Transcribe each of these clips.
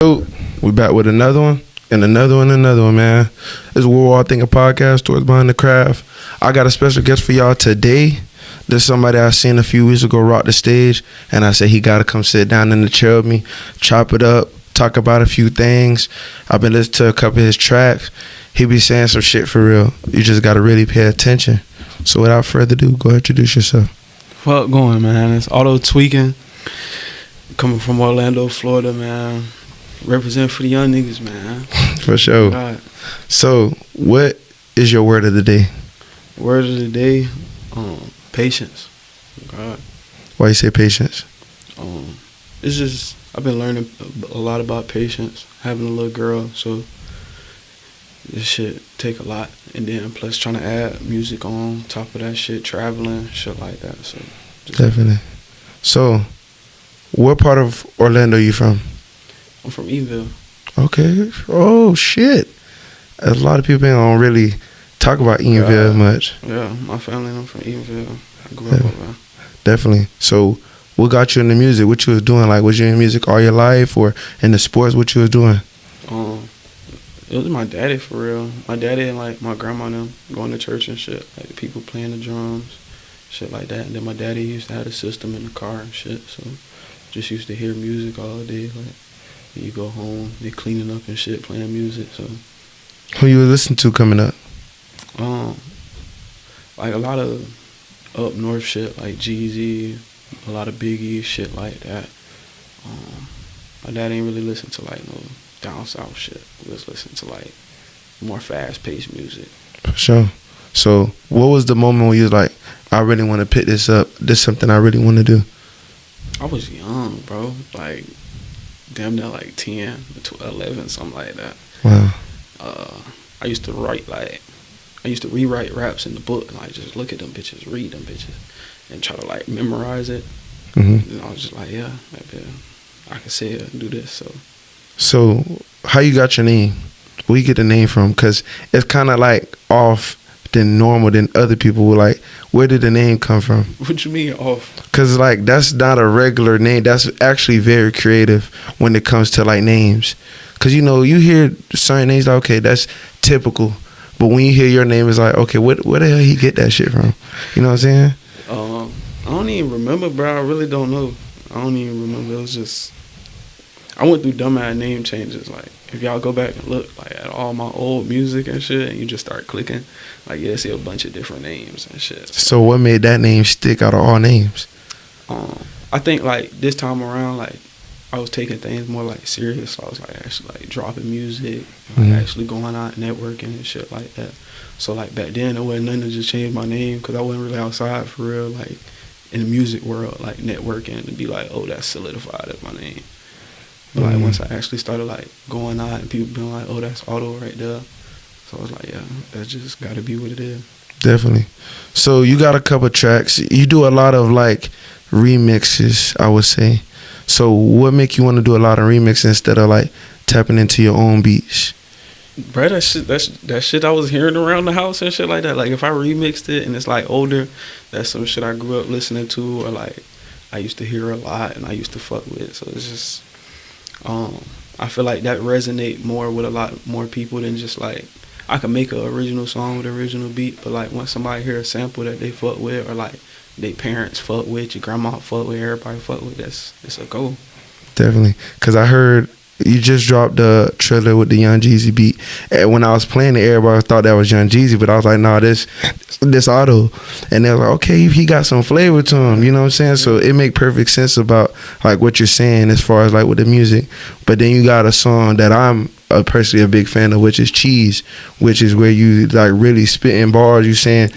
So we back with another one and another one and another one, man. This is What We're All Thinking podcast, Towards Behind the Craft. I got a special guest for y'all today. There's somebody I seen a few weeks ago rock the stage, and I said he got to come sit down in the chair with me, chop it up, talk about a few things. I've been listening to a couple of his tracks. He be saying some shit for real. You just got to really pay attention. So without further ado, go ahead, introduce yourself. Fuck going, man. It's AUTOTWEAKIN. Coming from Orlando, Florida, man. Represent for the young niggas, man. For sure. God. So what is your word of the day? Word of the day, patience. God. Why you say patience? It's just, I've been learning a lot about patience, having a little girl, so this shit take a lot. And then plus trying to add music on top of that shit, traveling, shit like that. So Definitely. So what part of Orlando you from? I'm from Eatonville. Okay. Oh, shit. A lot of people don't really talk about Eatonville much. Yeah, my family, I'm from Eatonville. I grew up over. Definitely. So what got you into music? What you was doing? Like, was you in music all your life or in the sports? What you was doing? It was my daddy, for real. My daddy and, like, my grandma and them going to church and shit. Like, people playing the drums, shit like that. And then my daddy used to have a system in the car and shit. So just used to hear music all day. Like, you go home, they cleaning up and shit, playing music. So Who you was listening to coming up? like a lot of up north shit, like Jeezy, a lot of Biggie, shit like that. My dad ain't really listen to like no down south shit. We was listening to like more fast paced music. For sure. So what was the moment when you was like, I really want to pick this up. This is something I really want to do? I was young, bro. Like damn near like 10 to 11, something like that. Wow. I used to rewrite raps in the book and like just look at them bitches, read them bitches, and try to like memorize it. Mm-hmm. And I was just like, yeah, I can say it and do this. So how you got your name? Where you get the name from? Because it's kind of like off than normal than other people were like, where did the name come from? What you mean off? Because like that's not a regular name. That's actually very creative when it comes to like names. Because you know, you hear certain names like, okay, that's typical. But when you hear your name, it's like, okay, where the hell he get that shit from? You know what I'm saying? I don't even remember, bro. I really don't know. I don't even remember. It was just, I went through dumbass name changes. Like, if y'all go back and look like at all my old music and shit, and you just start clicking, like, yeah, see a bunch of different names and shit. So what made that name stick out of all names? I think, like, this time around, like, I was taking things more, like, serious. So I was, like, actually, like, dropping music, like, actually going out networking and shit like that. So, like, back then, it wasn't nothing to just change my name because I wasn't really outside for real, like, in the music world, like, networking and be like, oh, that's solidified as my name. But, like, once I actually started, like, going out and people being like, oh, that's Auto right there. So I was like, yeah, that's just got to be what it is. Definitely. So you got a couple tracks. You do a lot of, like, remixes, I would say. So what make you want to do a lot of remixes instead of, like, tapping into your own beats? Bro, that shit I was hearing around the house and shit like that. Like, if I remixed it and it's, like, older, that's some shit I grew up listening to or, like, I used to hear a lot and I used to fuck with. So it's just, I feel like that resonate more with a lot more people than just, like, I can make an original song with an original beat, but, like, once somebody hear a sample that they fuck with or, like, they parents fuck with, your grandma fuck with, everybody fuck with, it's a goal. Definitely. Because I heard you just dropped the trailer with the Young Jeezy beat. And when I was playing it, everybody thought that was Young Jeezy, but I was like, nah, this Auto. And they were like, okay, he got some flavor to him, you know what I'm saying? So it make perfect sense about, like, what you're saying as far as, like, with the music. But then you got a song that I'm personally a big fan of, which is Cheese, which is where you, like, really spitting bars. You saying,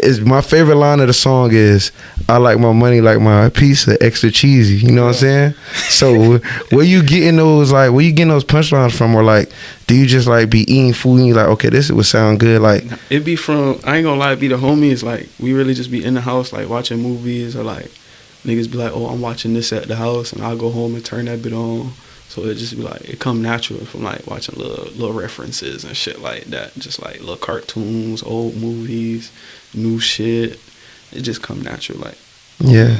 is my favorite line of the song is, I like my money like my pizza extra cheesy. You know what I'm saying? So where you getting those punchlines from? Or, like, do you just, like, be eating food and you like, okay, this would sound good? Like, it be from, I ain't gonna lie, it be the homies. Like, we really just be in the house, like, watching movies, or, like, niggas be like, oh, I'm watching this at the house, and I'll go home and turn that bit on. So it just be like, it come natural from, like, watching little references and shit like that. Just, like, little cartoons, old movies, new shit. It just come natural, like. Yeah.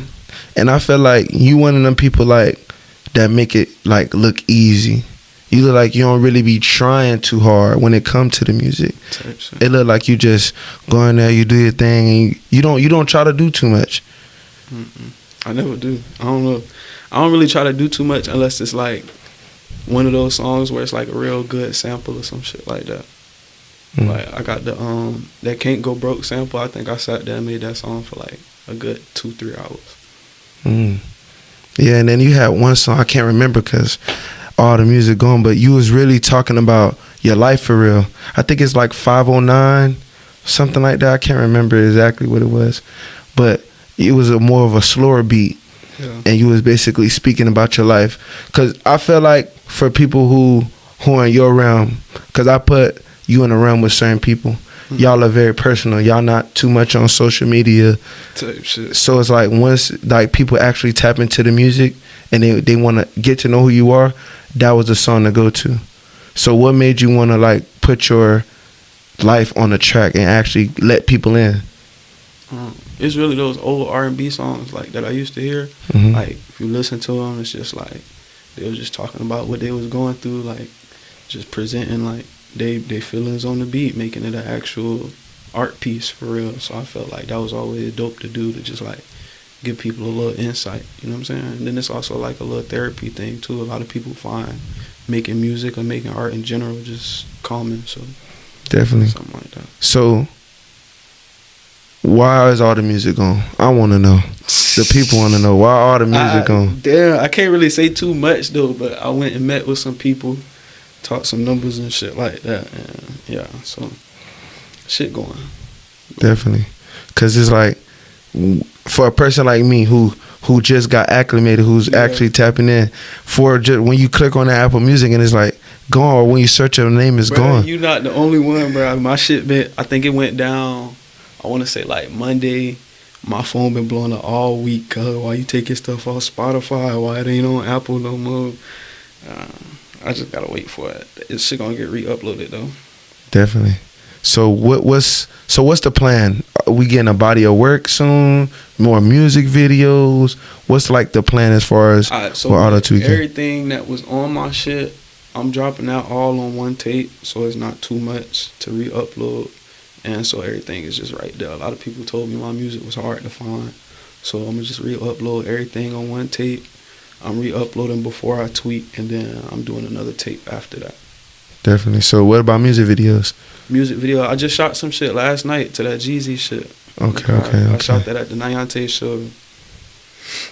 And I feel like you one of them people, like, that make it, like, look easy. You look like you don't really be trying too hard when it comes to the music. It look like you just go in there, you do your thing, and you don't try to do too much. I never do. I don't know. I don't really try to do too much unless it's like one of those songs where it's like a real good sample or some shit like that. Like I got the that Can't Go Broke sample. I think I sat there and made that song for like a good 2-3 hours. Yeah, and then you had one song I can't remember because all the music gone, but you was really talking about your life for real. I think it's like 509, something like that. I can't remember exactly what it was, but it was more of a slower beat. Yeah. And you was basically speaking about your life. Because I feel like for people who are in your realm, because I put you in a realm with certain people, y'all are very personal. Y'all not too much on social media. Type shit. So it's like once like people actually tap into the music and they want to get to know who you are, that was a song to go to. So what made you want to like put your life on the track and actually let people in? It's really those old R&B songs like that I used to hear. Like if you listen to them, it's just like they was just talking about what they was going through, like just presenting like they feelings on the beat, making it an actual art piece for real. So I felt like that was always dope to do, to just like give people a little insight, you know what I'm saying? And then it's also like a little therapy thing too. A lot of people find making music or making art in general just calming. So definitely something like that. So why is all the music gone? I want to know. The people want to know why all the music gone. Damn, I can't really say too much though, but I went and met with some people, talked some numbers and shit like that, and yeah, so shit going. Definitely, cause it's like for a person like me who just got acclimated, who's actually tapping in, for just when you click on the Apple Music and it's like gone, or when you search your name, it's gone. You not the only one, bro. My shit been, I think it went down, I want to say like Monday. My phone been blowing up all week. Why you taking stuff off Spotify? Why it ain't on Apple no more? I just gotta wait for it. It's shit gonna get re-uploaded though. Definitely. So what's the plan? Are we getting a body of work soon? More music videos? What's like the plan as far as so AUTOTWEAKIN? Everything that was on my shit, I'm dropping out all on one tape, so it's not too much to re-upload. And so everything is just right there. A lot of people told me my music was hard to find. So I'm going to just re-upload everything on one tape. I'm re-uploading before I tweak, and then I'm doing another tape after that. Definitely. So what about music videos? Music video, I just shot some shit last night to that Jeezy shit. Okay. I shot that at the Nayante show.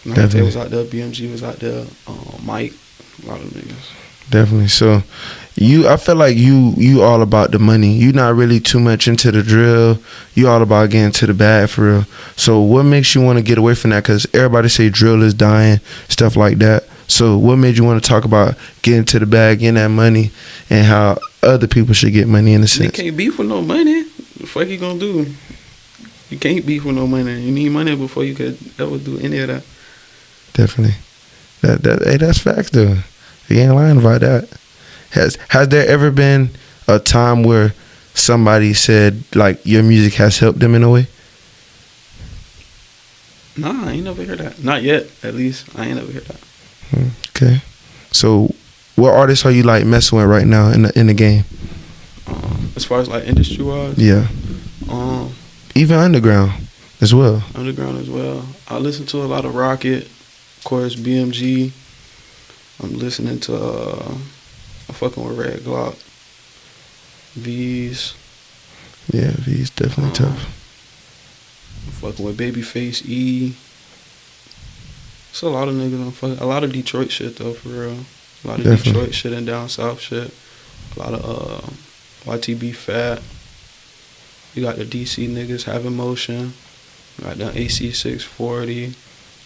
Nayante was out there, BMG was out there, Mike, a lot of niggas. Definitely. So I feel like you all about the money. You not really too much into the drill. You all about getting to the bag for real. So what makes you want to get away from that? Because everybody say drill is dying, stuff like that. So what made you want to talk about getting to the bag, getting that money, and how other people should get money in a sense? You can't beef with no money. What the fuck you gonna do? You can't beef with no money. You need money before you could ever do any of that. Definitely. That's facts though. You ain't lying about that. Has there ever been a time where somebody said like your music has helped them in a way? Nah, I ain't never heard that. Not yet, at least. I ain't never heard that. Okay. So what artists are you like messing with right now in the game? As far as like industry wise? Yeah. Even underground as well. Underground as well. I listen to a lot of Rocket, of course BMG. I'm listening to I'm fucking with Red Glock. V's. Yeah, V's definitely tough. I'm fucking with Babyface E. It's a lot of niggas I'm fucking. A lot of Detroit shit though, for real. A lot of Detroit shit and down south shit. A lot of YTB Fat. You got the DC niggas Having Motion. You got the AC 640.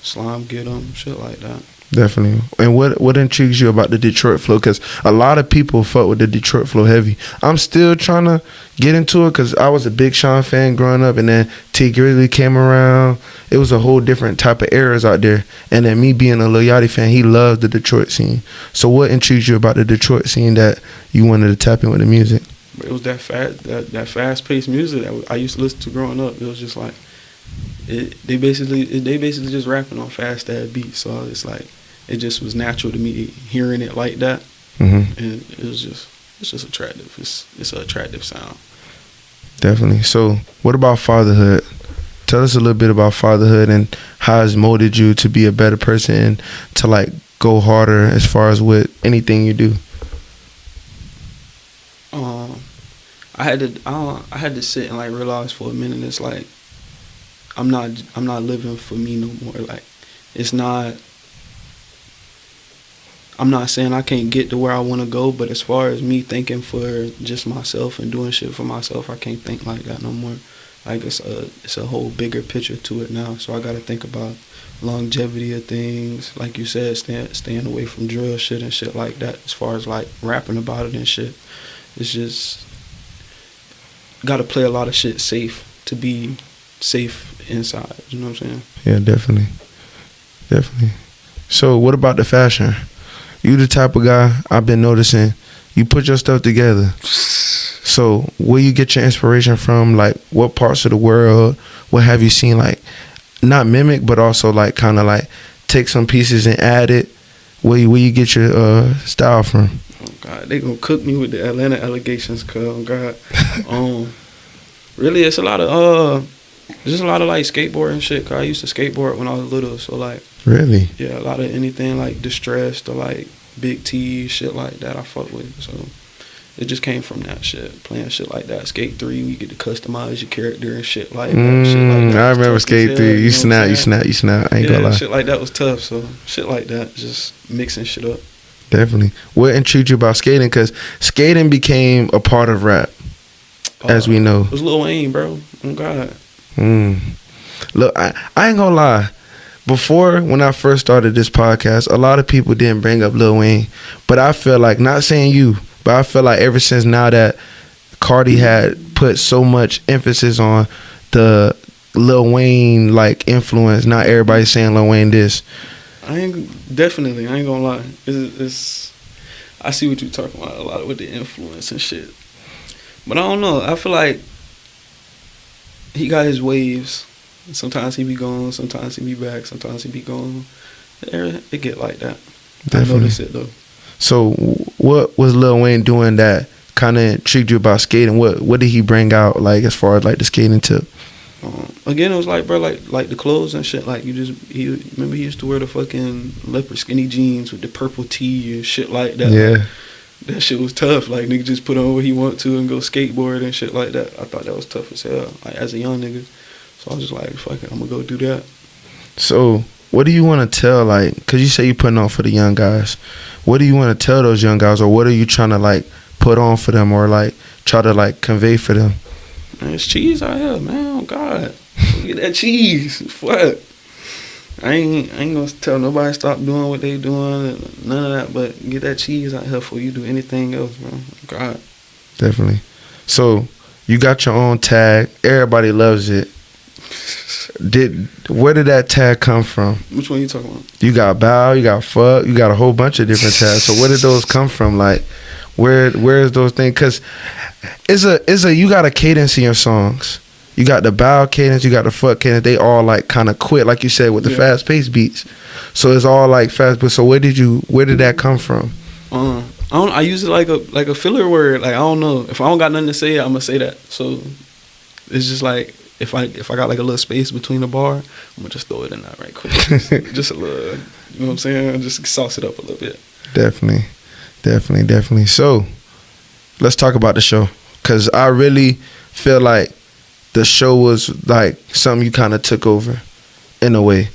Slime Get 'em, shit like that. Definitely. And what intrigues you about the Detroit flow? Because a lot of people fuck with the Detroit flow heavy. I'm still trying to get into it because I was a big Sean fan growing up, and then T Grizzly came around. It was a whole different type of eras out there. And then me being a Lil Yachty fan, he loved the Detroit scene. So what intrigues you about the Detroit scene that you wanted to tap in with the music? It was that fast paced music that I used to listen to growing up. It was just like they basically just rapping on fast ass beats. So it's like it just was natural to me hearing it like that. Mm-hmm. and it's just attractive. It's an attractive sound. Definitely. So, what about fatherhood? Tell us a little bit about fatherhood and how it's molded you to be a better person and to like go harder as far as with anything you do. I had to sit and like realize for a minute. It's like I'm not living for me no more. Like it's not. I'm not saying I can't get to where I want to go, but as far as me thinking for just myself and doing shit for myself, I can't think like that no more. Like it's a whole bigger picture to it now. So I got to think about longevity of things, like you said, staying away from drill shit and shit like that. As far as like rapping about it and shit, it's just got to play a lot of shit safe to be safe inside. You know what I'm saying? Yeah, definitely. So, what about the fashion? You the type of guy I've been noticing. You put your stuff together. So, where you get your inspiration from? Like, what parts of the world? What have you seen? Like, not mimic, but also like kind of like take some pieces and add it. Where you get your style from? Oh God, they gonna cook me with the Atlanta allegations, cuz. Oh God. Really, it's a lot of just a lot of like skateboarding shit. Cause I used to skateboard when I was little, so like. Really? Yeah, a lot of anything like distressed or like big T shit like that I fuck with. So it just came from that shit, playing shit like that. Skate 3, you get to customize your character and shit like that. Shit like that I remember Skate 3. You snap. I ain't gonna lie. Shit like that was tough. So shit like that, just mixing shit up. Definitely. What intrigued you about skating? Because skating became a part of rap, as we know. It was Lil Wayne, bro. Oh God. Look, I ain't gonna lie. Before, when I first started this podcast, a lot of people didn't bring up Lil Wayne. But I feel like, not saying you, but I feel like ever since now that Cardi had put so much emphasis on the Lil Wayne like influence, not everybody's saying Lil Wayne this. I ain't gonna lie. It's I see what you're talking about a lot with the influence and shit. But I don't know. I feel like he got his waves. Sometimes he be gone, sometimes he be back, sometimes he be gone. It get like that. Definitely. I notice it though. So what was Lil Wayne doing that kind of intrigued you about skating? What did he bring out like as far as like the skating tip? Again, it was like, bro, like the clothes and shit. Like he used to wear the fucking leopard skinny jeans with the purple tee and shit like that. Yeah. Like, that shit was tough. Like nigga just put on what he want to and go skateboard and shit like that. I thought that was tough as hell. Like as a young nigga. So I was just like, fuck it, I'm gonna go do that. So, what do you want to tell, like, because you say you're putting on for the young guys. What do you want to tell those young guys, or what are you trying to, like, put on for them or, like, try to, like, convey for them? Man, it's cheese out here, man. Oh, God. Get that cheese. What? I ain't gonna tell nobody stop doing what they doing, none of that, but get that cheese out here before you do anything else, man. Oh, God. Definitely. So, you got your own tag. Everybody loves it. Where did that tag come from? Which one you talking about? You got bow, you got fuck, you got a whole bunch of different tags. So where did those come from? Like, where's those things? Because you got a cadence in your songs. You got the bow cadence, you got the fuck cadence. They all like kind of quit, like you said, with the fast paced beats. So it's all like fast. But so where did that come from? I use it like a filler word. Like I don't know if I don't got nothing to say, I'm gonna say that. So it's just like. If I got like a little space between the bar, I'm gonna just throw it in there right quick. Just a little, you know what I'm saying? Just sauce it up a little bit. Definitely. So, let's talk about the show. Because I really feel like the show was like something you kind of took over in a way.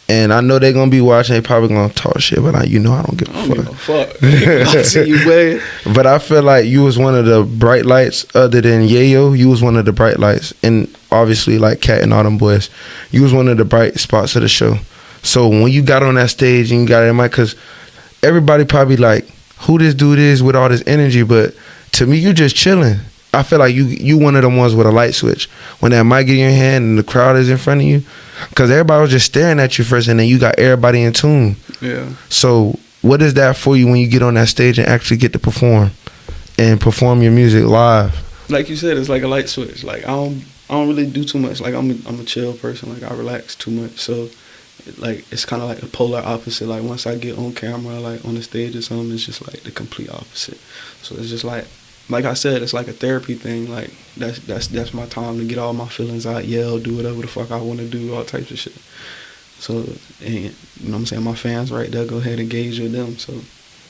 And I know they're going to be watching. They probably going to talk shit, but I don't give a fuck. I see you, man. But I feel like you was one of the bright lights other than Yayo. You was one of the bright lights. And obviously, like Cat and all them boys, you was one of the bright spots of the show. So when you got on that stage and you got in mic, because everybody probably like, who this dude is with all this energy, but to me, you just chilling. I feel like you one of them ones with a light switch. When that mic in your hand and the crowd is in front of you, because everybody was just staring at you first, and then you got everybody in tune. Yeah. So what is that for you when you get on that stage and actually get to perform your music live? Like you said, it's like a light switch. Like I don't really do too much. Like I'm a chill person. Like I relax too much. So like it's kind of like a polar opposite. Like once I get on camera, like on the stage or something, it's just like the complete opposite. So it's just like I said, it's like a therapy thing. Like that's my time to get all my feelings out, yell, do whatever the fuck I want to do, all types of shit. So, and, you know what I'm saying, my fans right there, go ahead and engage with them. So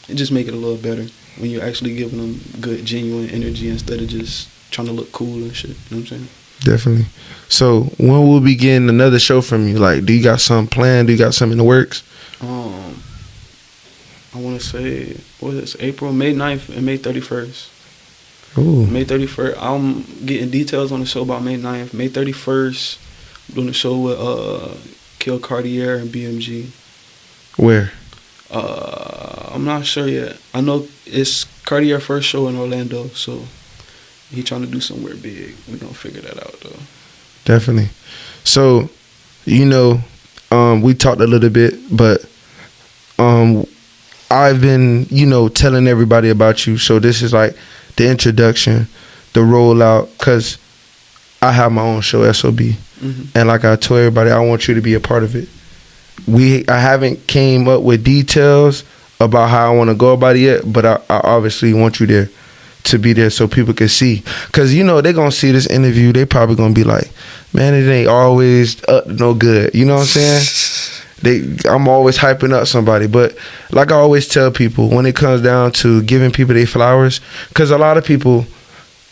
it just make it a little better when you're actually giving them good, genuine energy instead of just trying to look cool and shit. You know what I'm saying? Definitely. So when will we get another show from you? Like, do you got something planned? Do you got something in the works? I want to say, what is this, April, May 9th and May 31st. Ooh. May 31st, I'm getting details on the show about May 9th. May 31st, I'm doing a show with Kill Cartier and BMG. Where? I'm not sure yet. I know it's Cartier's first show in Orlando, so he trying to do somewhere big. We're going to figure that out, though. Definitely. So, you know, we talked a little bit, but I've been, you know, telling everybody about you. So this is like the introduction, the rollout, because I have my own show, SOB. Mm-hmm. And like I told everybody, I want you to be a part of it. I haven't came up with details about how I want to go about it yet, but I obviously want you there to be there so people can see. Because, you know, they're going to see this interview. They probably going to be like, man, it ain't always no good. You know what I'm saying? I'm always hyping up somebody. But like I always tell people, when it comes down to giving people their flowers, because a lot of people,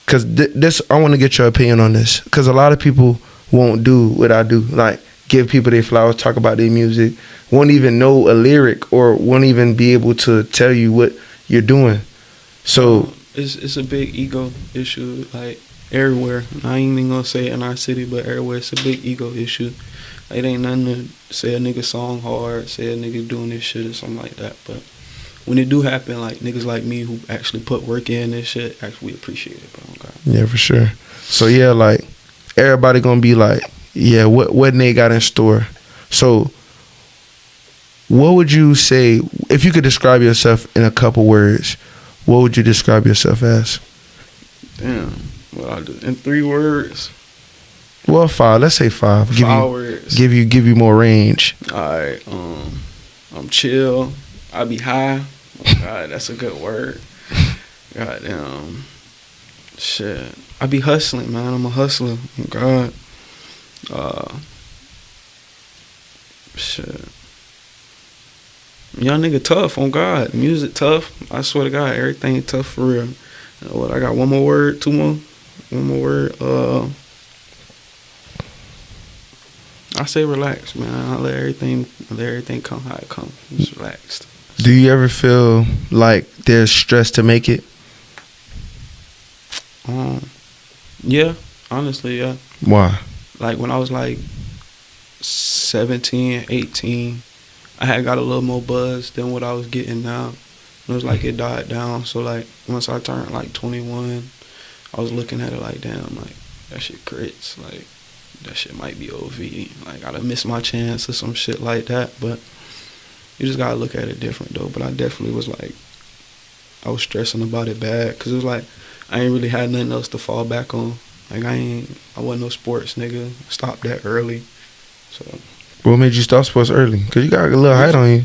because this, I want to get your opinion on this, because a lot of people won't do what I do. Like, give people their flowers, talk about their music, won't even know a lyric or won't even be able to tell you what you're doing. So it's a big ego issue, like everywhere. I ain't even gonna say it in our city, but everywhere it's a big ego issue. It ain't nothing to say a nigga song hard, say a nigga doing this shit or something like that. But when it do happen, like niggas like me who actually put work in this shit, actually appreciate it, bro. Okay. Yeah, for sure. So yeah, like everybody gonna be like, yeah, what Nate got in store. So what would you say, if you could describe yourself in a couple words, what would you describe yourself as? Damn, what I do in 3 words? Well, 5. Let's say 5. 5 words. Give you more range. All right. I'm chill. I be high. Oh God, that's a good word. Goddamn. Shit. I be hustling, man. I'm a hustler. Oh God. Shit. Young nigga tough, on God. Music tough. I swear to God, everything tough for real. What, I got one more word, 2 more? One more word. I say relax, man. I let everything come how it come. Just relaxed. Do you ever feel like there's stress to make it? Yeah, honestly, yeah. Why? Like when I was like 17, 18, I had got a little more buzz than what I was getting now. It was like it died down. So like once I turned like 21, I was looking at it like, damn, like that shit crits. Like that shit might be OV. Like I done missed my chance or some shit like that. But you just gotta look at it different though. But I definitely was like, I was stressing about it bad. Cause it was like, I ain't really had nothing else to fall back on. Like I wasn't no sports nigga. Stopped that early. So. What made you start sports early? Cause you got a little height on you.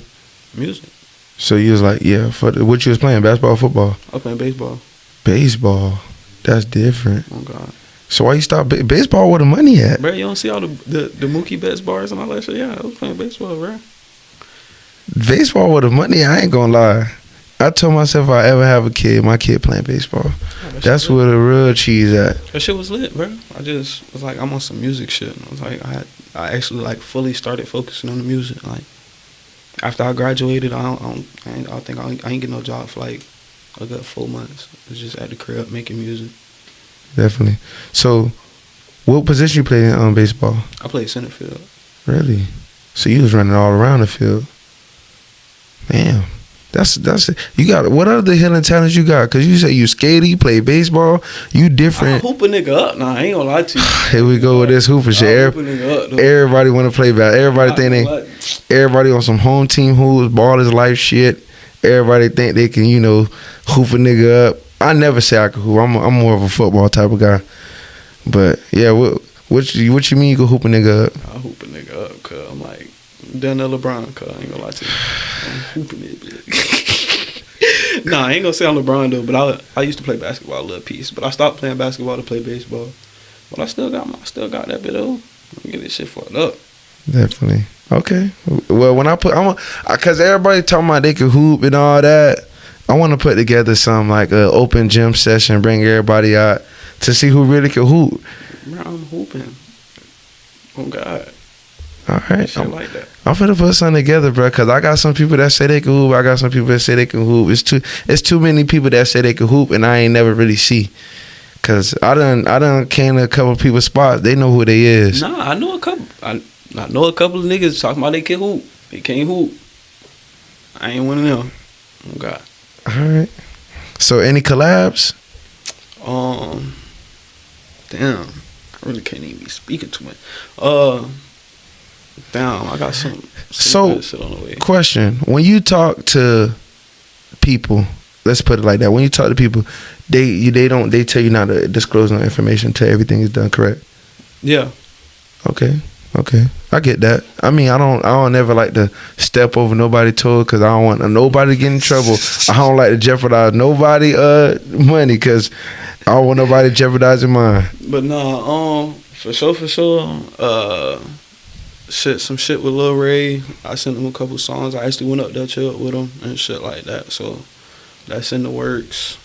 Music. So you was like, yeah, what you was playing, basketball or football? I was playing baseball. Baseball. That's different. Oh God. So why you stop baseball? Where the money at? Bro, you don't see all the Mookie Betts bars and all that shit? Yeah, I was playing baseball, bro. Baseball with the money, I ain't gonna lie. I told myself if I ever have a kid, my kid playing baseball. Yeah, that's where the real cheese at. That shit was lit, bro. I just was like, I'm on some music shit. I was like, I actually like fully started focusing on the music. Like after I graduated, I ain't get no job for like a good 4 months. It was just at the crib making music. Definitely. So, what position you played in baseball? I played center field. Really? So you was running all around the field. Damn. That's it. You got, what other hidden talents you got? Because you say you skated, you play baseball, you different. I hoop a nigga up. Nah, I ain't gonna lie to you. Here we go with this hooper shit. Everybody want to play basketball. Everybody on some home team hoops, ball is life shit. Everybody think they can, you know, hoop a nigga up. I never say I can hoop. I'm more of a football type of guy. But yeah, what you mean you can hoop a nigga up? I hoop a nigga up because I'm like Down there LeBron, cuz I ain't gonna lie to you. I'm hooping it, bitch. Nah, I ain't gonna say I'm LeBron though, but I used to play basketball a little piece, but I stopped playing basketball to play baseball. But I still got that bit though. I'm get this shit fucked up. Definitely. Okay. Well, when cause everybody talking about they can hoop and all that. I want to put together some like a open gym session, bring everybody out to see who really can hoop. Bro, I'm hooping. Oh God. All right. Shit like that. I'm finna put something together, bro, cause I got some people that say they can hoop. I got some people that say they can hoop. It's too many people that say they can hoop, and I ain't never really see. Cause I done came to a couple of people's spots. They know who they is. Nah, I know a couple. I know a couple of niggas talking about they can hoop. They can't hoop. I ain't one of them. Oh God. All right. So any collabs? Damn. I really can't even be speaking to it. Damn. I got some good shit on the way. Question: when you talk to people, let's put it like that. When you talk to people, they tell you not to disclose no information until everything is done, correct? Yeah. Okay. I get that. I mean, I don't ever like to step over nobody's toes because I don't want nobody to get in trouble. I don't like to jeopardize nobody money because I don't want nobody jeopardizing mine. But nah, for sure. Some shit with Lil Ray. I sent him a couple songs. I actually went up there, chilled with him and shit like that. So that's in the works.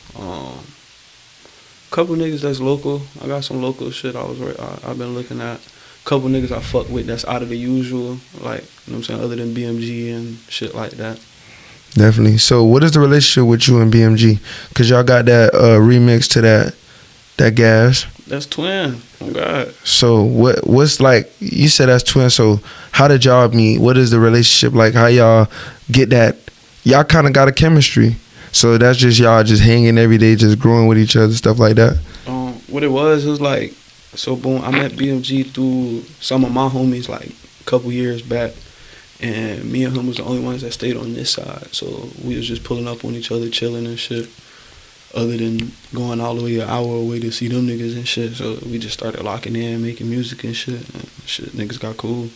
Couple niggas that's local. I got some local shit I've been looking at. Couple niggas I fuck with that's out of the usual, like, you know what I'm saying, other than BMG and shit like that. Definitely. So what is the relationship with you and BMG? Because y'all got that remix to that Gas. That's twin. Oh God. So what's like, you said that's twin, so how did y'all meet? What is the relationship like? How y'all get that? Y'all kind of got a chemistry. So that's just y'all just hanging every day, just growing with each other, stuff like that? What it was like, so boom, I met BMG through some of my homies like a couple years back, and me and him was the only ones that stayed on this side. So we was just pulling up on each other, chilling and shit, other than going all the way an hour away to see them niggas and shit. So we just started locking in, making music and shit. Niggas got cool.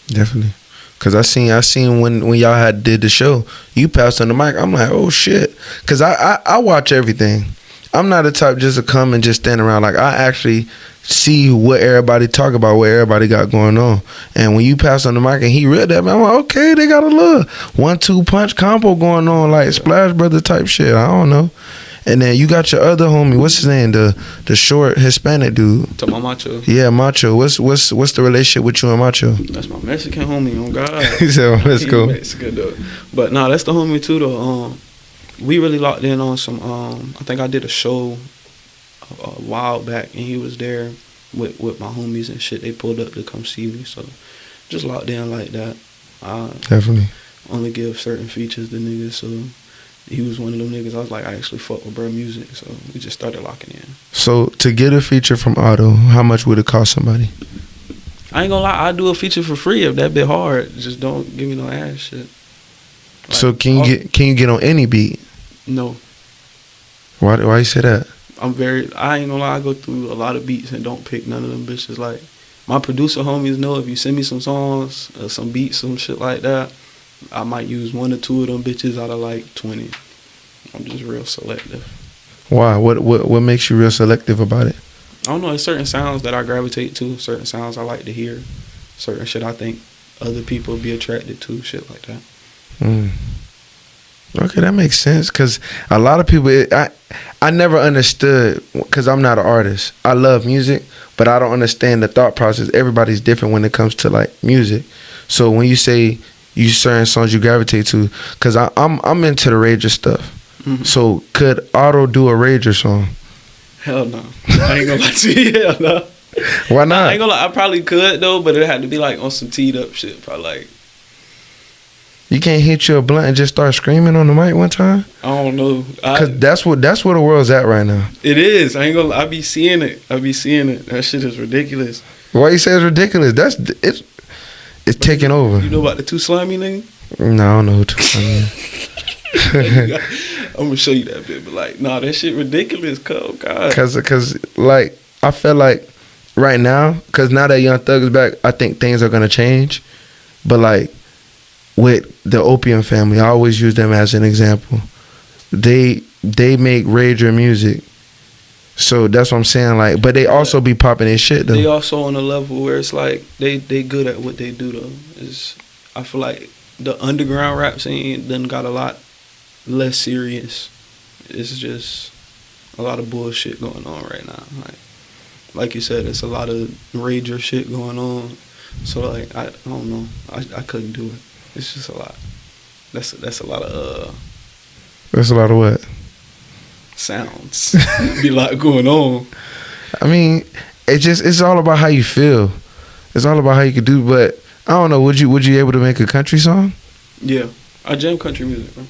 Definitely. Cause I seen when y'all did the show, you passed on the mic. I'm like, oh shit. Cause I watch everything. I'm not the type just to come and just stand around. Like, I actually see what everybody talk about, what everybody got going on. And when you pass on the mic and he read that, man, I'm like, okay, they got a little 1-2 punch combo going on, like Splash Brother type shit. I don't know. And then you got your other homie, what's his name? The short Hispanic dude. To my Macho. Yeah, Macho. What's the relationship with you and Macho? That's my Mexican homie, oh God. He said, let's go. Mexican though. But nah, that's the homie too though. We really locked in on some I think I did a show a while back and he was there with my homies and shit. They pulled up to come see me, so just locked in like that. Definitely. Only give certain features to niggas, so he was one of them niggas I was like, I actually fuck with bro music, so we just started locking in. So to get a feature from Auto, how much would it cost somebody? I ain't gonna lie, I'd do a feature for free if that bit hard. Just don't give me no ass shit. Like, so can you get on any beat? No. Why you say that? I ain't gonna lie, I go through a lot of beats and don't pick none of them bitches. Like, my producer homies know if you send me some songs, some beats, some shit like that, I might use 1 or 2 of them bitches out of like 20. I'm just real selective. Why? What makes you real selective about it? I don't know, there's certain sounds that I gravitate to, certain sounds I like to hear, certain shit I think other people be attracted to, shit like that. Okay, that makes sense, because a lot of people, I never understood, because I'm not an artist. I love music, but I don't understand the thought process. Everybody's different when it comes to like music. So when you say you certain songs you gravitate to, because I'm into the Rager stuff. Mm-hmm. So could Auto do a Rager song? Hell no. I ain't gonna lie to you. Hell no. Why not? I ain't gonna lie. I probably could though, but it had to be like on some teed up shit. Probably like. You can't hit you a blunt and just start screaming on the mic one time? I don't know. Cause that's where the world's at right now. It is. I ain't gonna. I be seeing it. That shit is ridiculous. Why you say it's ridiculous? It's taking over. You know about the Too Slimy nigga? No, I don't know who Too Slimy. I'm gonna show you that bit, but like, nah, that shit ridiculous, God. Cause like I feel like right now, cause now that Young Thug is back, I think things are gonna change. But like with the Opium family, I always use them as an example. They make rager music. So that's what I'm saying. Like, but they also be popping their shit though. They also on a level where it's like they good at what they do though. I feel like the underground rap scene done got a lot less serious. It's just a lot of bullshit going on right now. Like you said, it's a lot of rager shit going on. So like I don't know. I couldn't do it. It's just a lot. That's a lot of That's a lot of what? Sounds. Be a lot going on. I mean, it's all about how you feel. It's all about how you can do. But I don't know. Would you able to make a country song? Yeah, I jam country music, bro.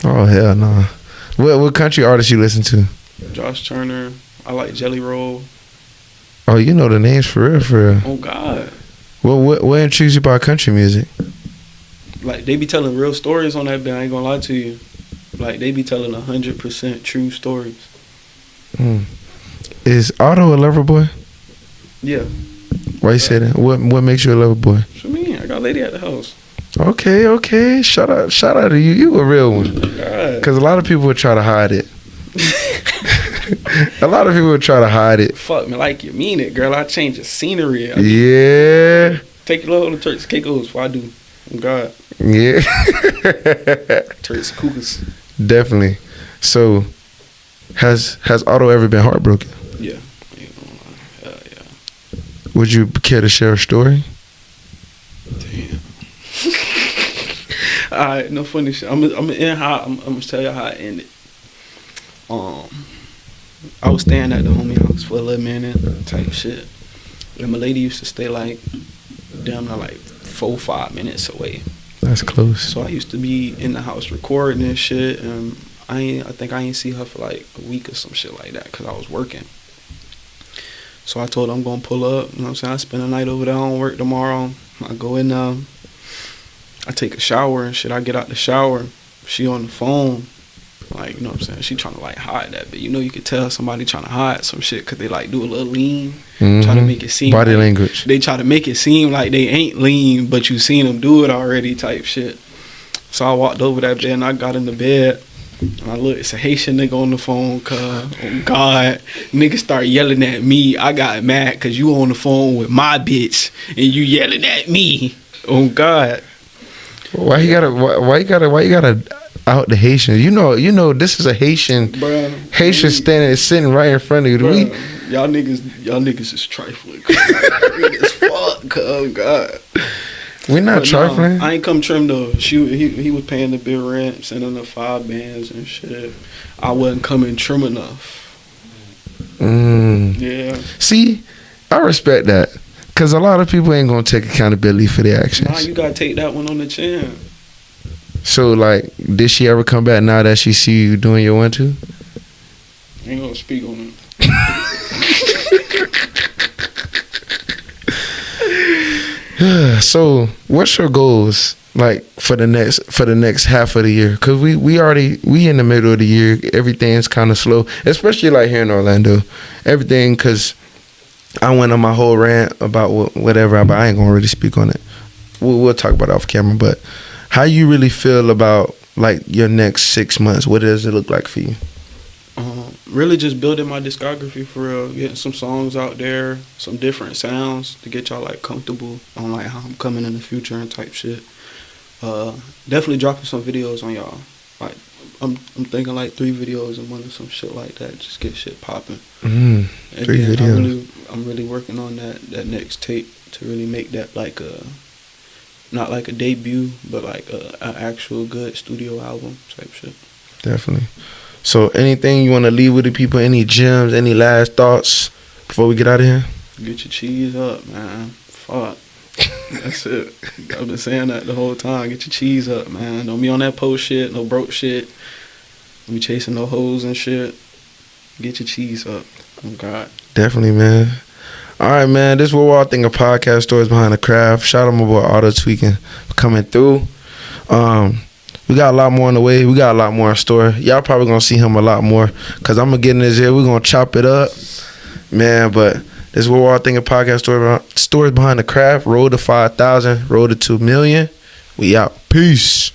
Oh hell no. What country artists you listen to? Josh Turner. I like Jelly Roll. Oh, you know the names for real, for real. Oh God. What intrigues you about country music? Like they be telling real stories on that bit. I ain't gonna lie to you. Like they be telling 100% true stories. Is Otto a lover boy? Yeah. Why you say that? What makes you a lover boy? What you mean? I got a lady at the house. Okay. Shout out to you. You a real one. Because a lot of people would try to hide it. A lot of people would try to hide it. Fuck me, like you mean it, girl. I change the scenery. Yeah. Take your little Turks Caicos before I do. Oh God. Yeah. Turks Cougars. Definitely. So, has Otto ever been heartbroken? Yeah. Yeah. Would you care to share a story? Damn. Alright, no funny shit. I'm gonna tell you how it ended. I was staying at the homie house for a little minute type shit. And my lady used to stay like damn near like 4-5 minutes away. That's close. So I used to be in the house recording and shit, and I think I ain't see her for like a week or some shit like that because I was working. So I told her I'm gonna pull up. You know what I'm saying? I spend the night over there. I don't work tomorrow. I go in there. I take a shower and shit. I get out the shower. She on the phone. Like, you know what I'm saying? She trying to like hide that, but you know you could tell somebody trying to hide some shit because they like do a little lean, try to make it seem body like, language. They try to make it seem like they ain't lean, but you seen them do it already type shit. So I walked over that bed and I got in the bed and I looked, it's a Haitian nigga on the phone, cuz, oh God, nigga start yelling at me. I got mad because you on the phone with my bitch and you yelling at me. Oh God. Why you gotta out the Haitian? You know this is a Haitian. Bruh, Haitian sitting right in front of you. Bruh, y'all niggas is trifling. As fuck. Oh God. We're not trifling. No, I ain't come trim though. He was paying the bill rent, sending the 5 bands and shit. I wasn't coming trim enough. Yeah. See, I respect that. Cause a lot of people ain't gonna take accountability for their actions. Nah, you gotta take that one on the chin. So like, did she ever come back now that she see you doing your 1-2? Ain't gonna speak on it. So, what's your goals like for the next half of the year? Cause we in the middle of the year. Everything's kind of slow, especially like here in Orlando. Everything, cause I went on my whole rant about whatever, but I ain't gonna really speak on it. We'll talk about it off camera. But how you really feel about like your next 6 months? What does it look like for you? Really just building my discography for real, getting some songs out there, some different sounds to get y'all like comfortable on like how I'm coming in the future and type shit. Definitely dropping some videos on y'all. Like I'm thinking like 3 videos a month or some shit like that. Just get shit popping. 3 videos. I'm really working on that next tape to really make that like not like a debut, but like an actual good studio album type shit. Definitely. So anything you want to leave with the people? Any gems? Any last thoughts before we get out of here? Get your cheese up, man. Fuck. That's it. I've been saying that the whole time. Get your cheese up, man. Don't be on that post shit, no broke shit. Don't be chasing no hoes and shit. Get your cheese up. Oh, God. Definitely, man. All right, man. This is what we all think of podcast stories behind the craft. Shout out my boy AUTOTWEAKIN for coming through. We got a lot more on the way. We got a lot more in store. Y'all probably going to see him a lot more because I'm going to get in his ear. We're going to chop it up. Man, but This is what we're all thinking podcast stories behind the craft. Road to 5,000, road to 2 million. We out. Peace.